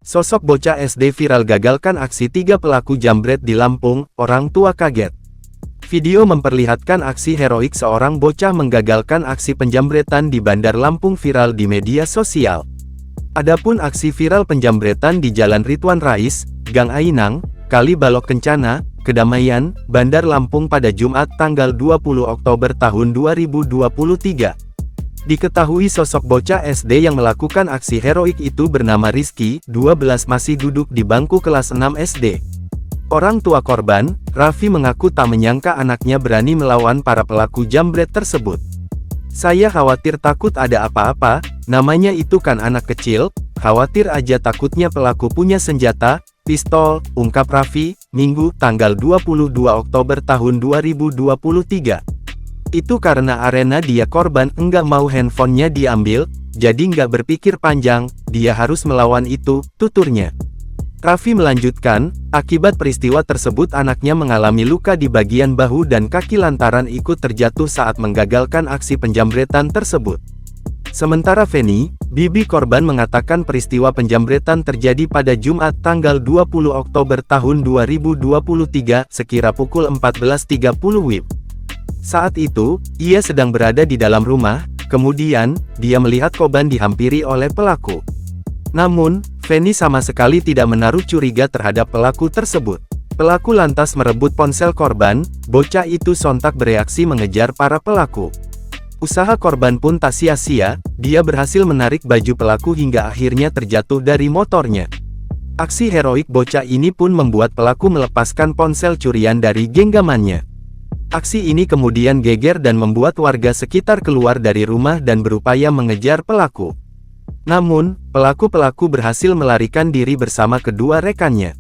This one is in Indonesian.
Sosok bocah SD viral gagalkan aksi 3 pelaku jambret di Lampung, orang tua kaget. Video memperlihatkan aksi heroik seorang bocah menggagalkan aksi penjambretan di Bandar Lampung viral di media sosial. Adapun aksi viral penjambretan di Jalan Ridwan Rais, Gang Ainang, Kali Balok Kencana, Kedamaian, Bandar Lampung pada Jumat tanggal 20 Oktober tahun 2023. Diketahui sosok bocah SD yang melakukan aksi heroik itu bernama Rizky, 12 masih duduk di bangku kelas 6 SD. Orang tua korban, Raffi mengaku tak menyangka anaknya berani melawan para pelaku jambret tersebut. Saya khawatir takut ada apa-apa, namanya itu kan anak kecil, khawatir aja takutnya pelaku punya senjata, pistol, ungkap Raffi, Minggu, tanggal 22 Oktober tahun 2023. Itu karena arena dia korban enggak mau handphonenya diambil, jadi nggak berpikir panjang, dia harus melawan itu, tuturnya. Raffi melanjutkan, akibat peristiwa tersebut anaknya mengalami luka di bagian bahu dan kaki lantaran ikut terjatuh saat menggagalkan aksi penjambretan tersebut. Sementara Feni, bibi korban mengatakan peristiwa penjambretan terjadi pada Jumat tanggal 20 Oktober tahun 2023, sekira pukul 14.30 WIB. Saat itu, ia sedang berada di dalam rumah, kemudian, dia melihat korban dihampiri oleh pelaku. Namun, Feni sama sekali tidak menaruh curiga terhadap pelaku tersebut. Pelaku lantas merebut ponsel korban, bocah itu sontak bereaksi mengejar para pelaku. Usaha korban pun tak sia-sia, dia berhasil menarik baju pelaku hingga akhirnya terjatuh dari motornya. Aksi heroik bocah ini pun membuat pelaku melepaskan ponsel curian dari genggamannya. Aksi ini kemudian geger dan membuat warga sekitar keluar dari rumah dan berupaya mengejar pelaku. Namun, pelaku berhasil melarikan diri bersama kedua rekannya.